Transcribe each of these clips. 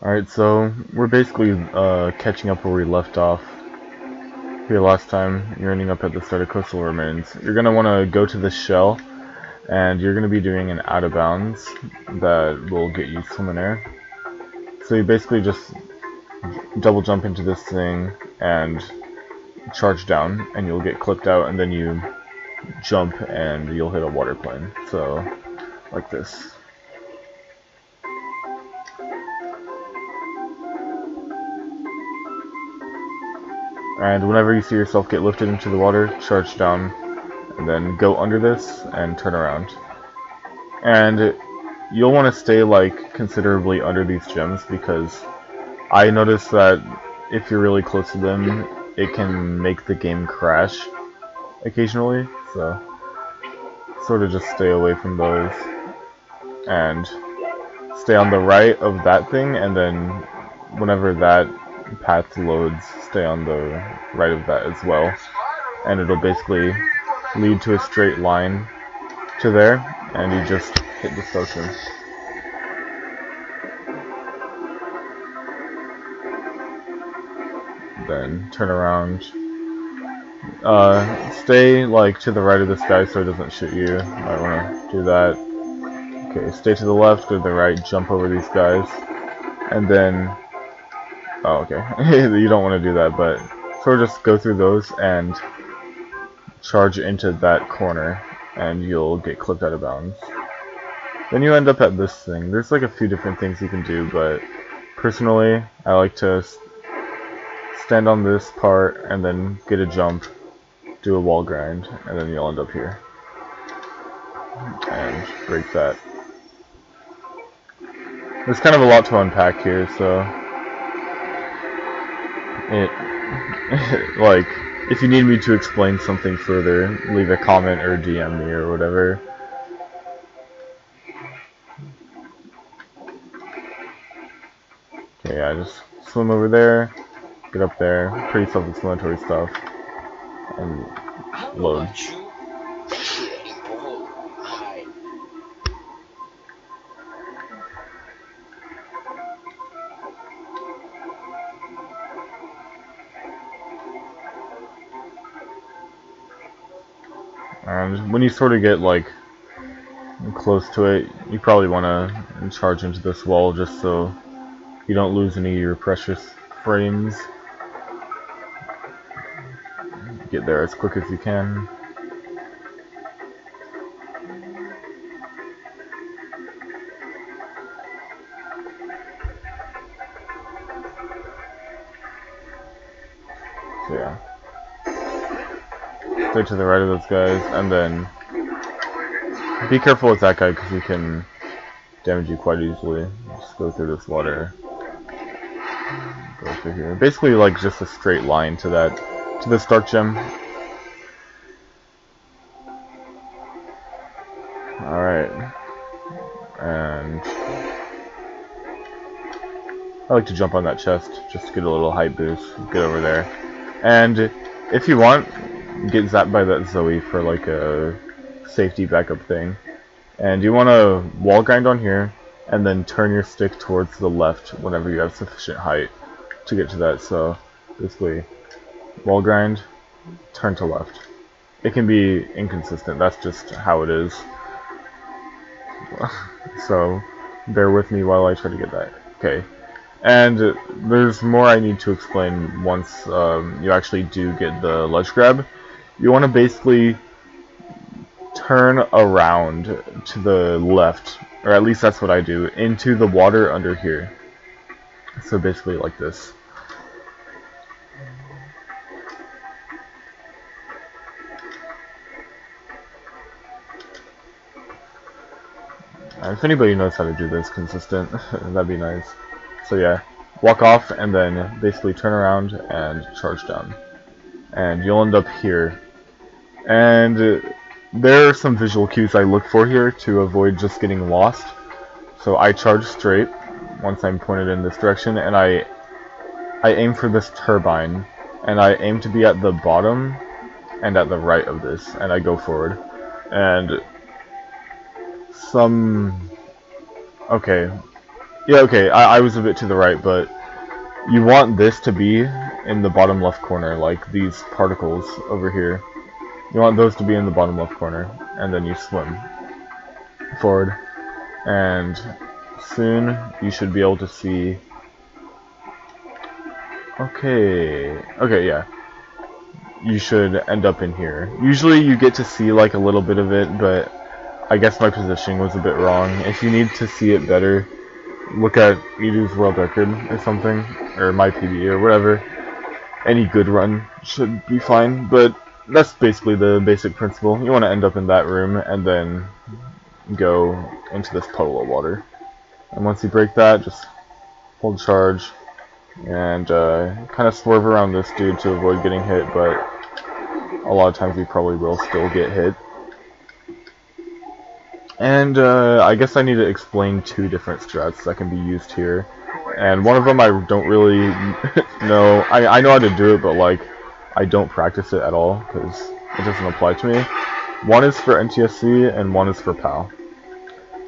Alright, so we're basically catching up where we left off here last time. You're ending up at the start of Coastal Remains. You're going to want to go to the shell, and you're going to be doing an out of bounds that will get you swim in air. So you basically just double jump into this thing and charge down, and you'll get clipped out, and then you jump and you'll hit a water plane. So, like this. And whenever you see yourself get lifted into the water, charge down, and then go under this and turn around. And you'll want to stay like considerably under these gems because I noticed that if you're really close to them, it can make the game crash occasionally. So sort of just stay away from those and stay on the right of that thing, and then whenever that path loads, stay on the right of that as well, and it'll basically lead to a straight line to there, and you just hit the station. Then turn around. Stay like to the right of this guy so it doesn't shoot you. Might want to do that. Okay, stay to the left, go to the right, jump over these guys, and then oh, okay. You don't want to do that, but sort of just go through those and charge into that corner, and you'll get clipped out of bounds. Then you end up at this thing. There's like a few different things you can do, but personally, I like to stand on this part and then get a jump, do a wall grind, and then you'll end up here. And break that. There's kind of a lot to unpack here, so like, if you need me to explain something further, leave a comment or DM me or whatever. Okay, yeah, just swim over there, get up there, pretty self-explanatory stuff, and load. And when you sort of get like close to it, you probably want to charge into this wall just so you don't lose any of your precious frames. Get there as quick as you can. So yeah. Stay to the right of those guys, and then be careful with that guy because he can damage you quite easily. Just go through this water. Go through here. Basically like just a straight line to that, to the Stark Gem. Alright. And I like to jump on that chest just to get a little height boost. Get over there. And if you want, get zapped by that Zoe for like a safety backup thing. And you want to wall grind on here, and then turn your stick towards the left whenever you have sufficient height to get to that. So basically, wall grind, turn to left. It can be inconsistent, that's just how it is. So bear with me while I try to get that. Okay. And there's more I need to explain once you actually do get the ledge grab. You want to basically turn around to the left, or at least that's what I do, into the water under here. So basically like this. If anybody knows how to do this consistent, that'd be nice. So yeah, walk off and then basically turn around and charge down. And you'll end up here. And there are some visual cues I look for here to avoid just getting lost. So I charge straight once I'm pointed in this direction, and I aim for this turbine, and I aim to be at the bottom and at the right of this, and I go forward. And okay, Yeah, okay, I was a bit to the right, but you want this to be in the bottom left corner, like these particles over here. You want those to be in the bottom left corner, and then you swim forward, and soon you should be able to see. Okay, yeah. You should end up in here. Usually you get to see like a little bit of it, but I guess my positioning was a bit wrong. If you need to see it better, look at Edu's world record or something, or my PB or whatever. Any good run should be fine, but that's basically the basic principle. You want to end up in that room and then go into this puddle of water. And once you break that, just hold charge and kind of swerve around this dude to avoid getting hit, but a lot of times you probably will still get hit. And I guess I need to explain two different strats that can be used here. And one of them I don't really know. I know how to do it, but like I don't practice it at all because it doesn't apply to me. One is for NTSC and one is for PAL.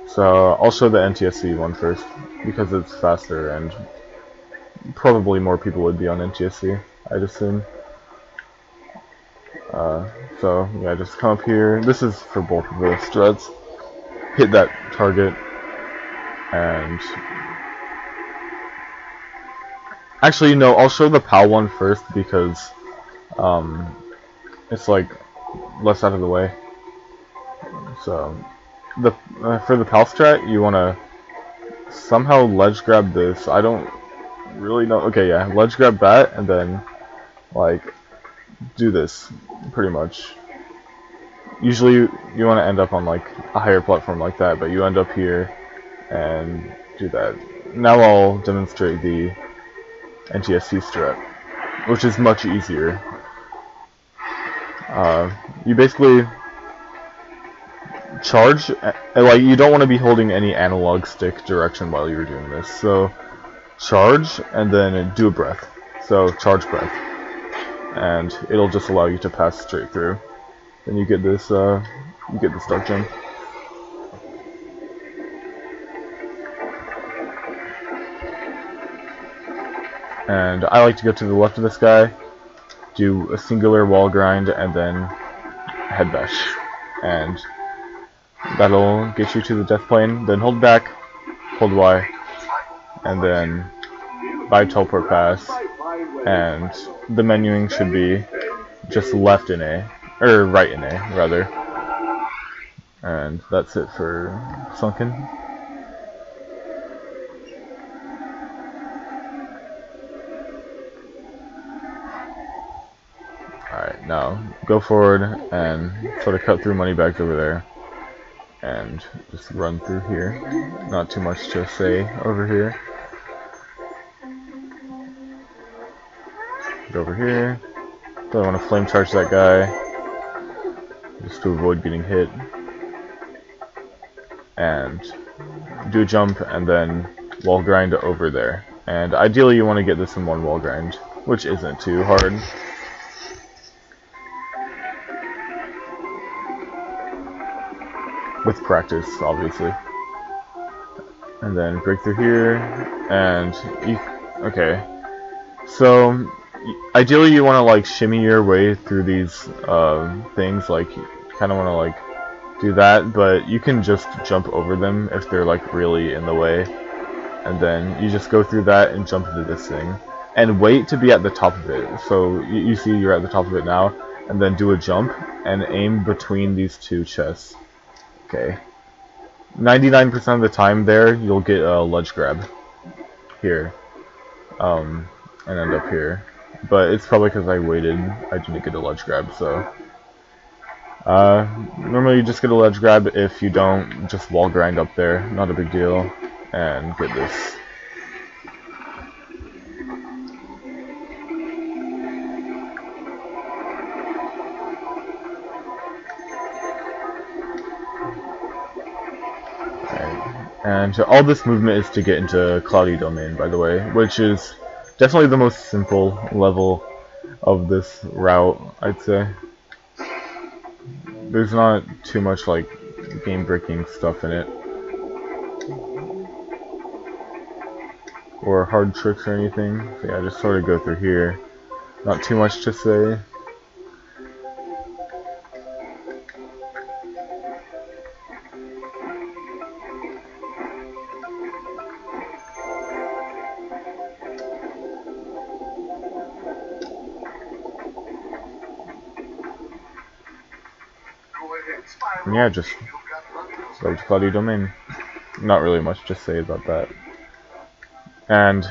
So I'll show the NTSC one first because it's faster and probably more people would be on NTSC, I'd assume. So yeah, just come up here. This is for both of the struts. Hit that target, and actually no, I'll show the PAL one first because it's like less out of the way. So the for the PAL strat, you want to somehow ledge grab this. I don't really know. Okay, yeah, ledge grab that, and then like do this pretty much. Usually you want to end up on like a higher platform like that, but you end up here and do that. Now I'll demonstrate the NTSC strat, which is much easier. You basically charge, like you don't want to be holding any analog stick direction while you're doing this. So charge and then do a breath. So charge breath, and it'll just allow you to pass straight through. Then you get this dark gem. And I like to go to the left of this guy, do a singular wall grind, and then head bash. And that'll get you to the death plane. Then hold back, hold Y, and then buy teleport pass. And the menuing should be just left in A, or right in A, rather. And that's it for Sunken. Alright, now go forward and sort of cut through money bags over there. And just run through here. Not too much to say over here. Get over here. Don't want to flame charge that guy, just to avoid getting hit. And do a jump and then wall grind over there. And ideally you want to get this in one wall grind, which isn't too hard. With practice, obviously. And then break through here, and okay. So ideally you want to like shimmy your way through these things, like you kind of want to like do that, but you can just jump over them if they're like really in the way. And then you just go through that and jump into this thing. And wait to be at the top of it. So you see you're at the top of it now, and then do a jump and aim between these two chests. Okay. 99% of the time there, you'll get a ledge grab here, and end up here. But it's probably because I waited. I didn't get a ledge grab, so. Normally you just get a ledge grab. If you don't, just wall grind up there. Not a big deal. And get this. And all this movement is to get into Cloudy Domain, by the way, which is definitely the most simple level of this route, I'd say. There's not too much like game-breaking stuff in it. or hard tricks or anything. So yeah, just sort of go through here. Not too much to say. And yeah, just go to Cloudy Domain. Not really much to say about that. And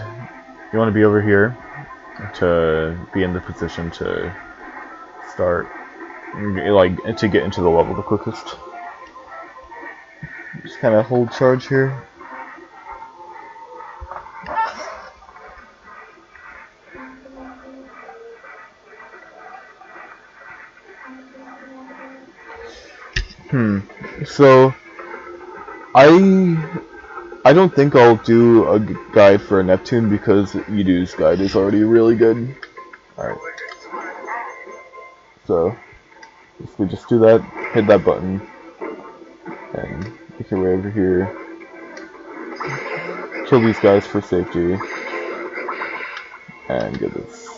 you want to be over here to be in the position to start, like, to get into the level the quickest. Just kind of hold charge here. So I don't think I'll do a guide for a Neptune because Yudu's guide is already really good. Alright. So basically just do that, hit that button, and make your way over here. Kill these guys for safety. And get this.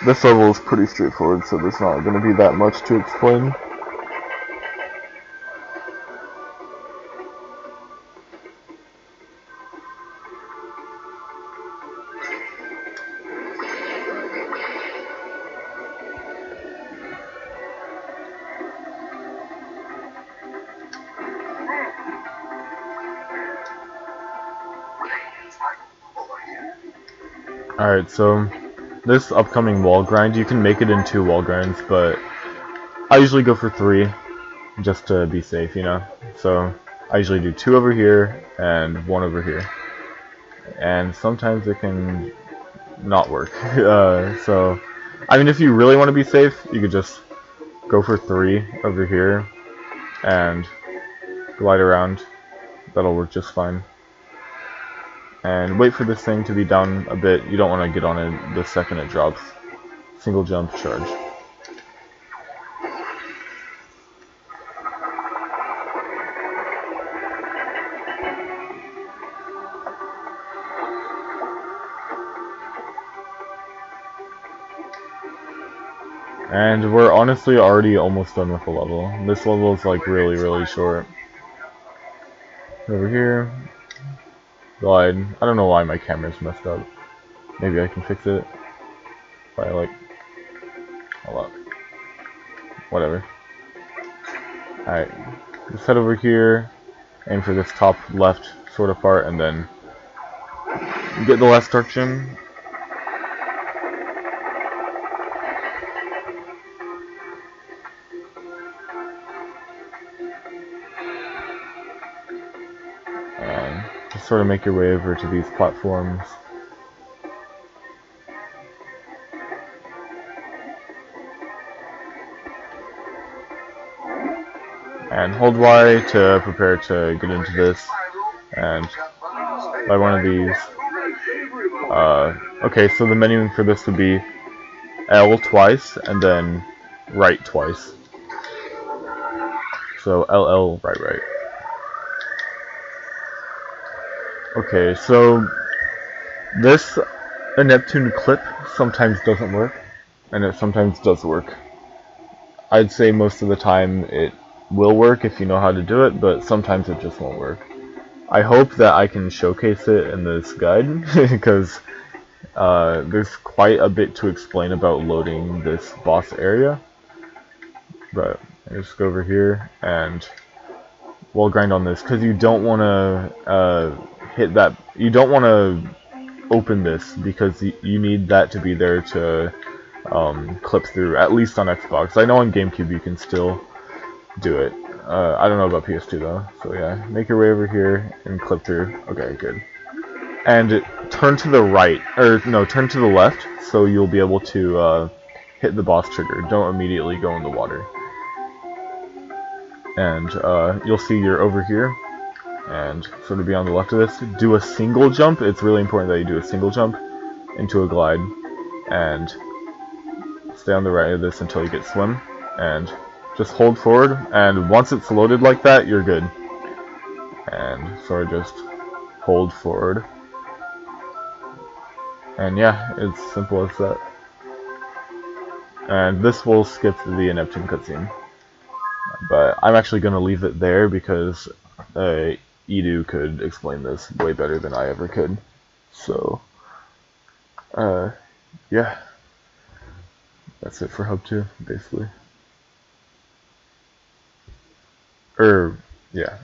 This level is pretty straightforward, so there's not going to be that much to explain. Alright, so this upcoming wall grind, you can make it in 2 wall grinds, but I usually go for 3, just to be safe, you know? So I usually do 2 over here, and 1 over here. And sometimes it can not work. So, I mean, if you really want to be safe, you could just go for 3 over here, and glide around. That'll work just fine. And wait for this thing to be down a bit. You don't want to get on it the second it drops. Single jump, charge. And we're honestly already almost done with the level. This level is like really short. Over here. Glide. I don't know why my camera's messed up. Maybe I can fix it. By like... hold up. Whatever. Alright. Just head over here. Aim for this top left sort of part, and then get the last dark gem. And just sort of make your way over to these platforms. And hold Y to prepare to get into this, and by one of these. Okay, so the menuing for this would be L twice, and then right twice. So LL, right. Okay, so this a Neptune clip sometimes doesn't work, and it sometimes does work. I'd say most of the time it will work if you know how to do it, but sometimes it just won't work. I hope that I can showcase it in this guide, because there's quite a bit to explain about loading this boss area. But I just go over here and we'll grind on this, because you don't want to hit that. You don't want to open this, because you need that to be there to clip through, at least on Xbox. I know on GameCube you can still do it. I don't know about PS2 though. So yeah, make your way over here and clip through. Okay, good. And turn to the right, or no, turn to the left, so you'll be able to hit the boss trigger. Don't immediately go in the water. And you'll see you're over here, and sort of be on the left of this. Do a single jump. It's really important that you do a single jump into a glide, and stay on the right of this until you get swim, and just hold forward, and once it's loaded like that, you're good. And sort of just hold forward. And yeah, it's simple as that. And this will skip the Neptune cutscene. But I'm actually going to leave it there because Edu could explain this way better than I ever could. So, uh, yeah, that's it for Hub 2, basically. Yeah.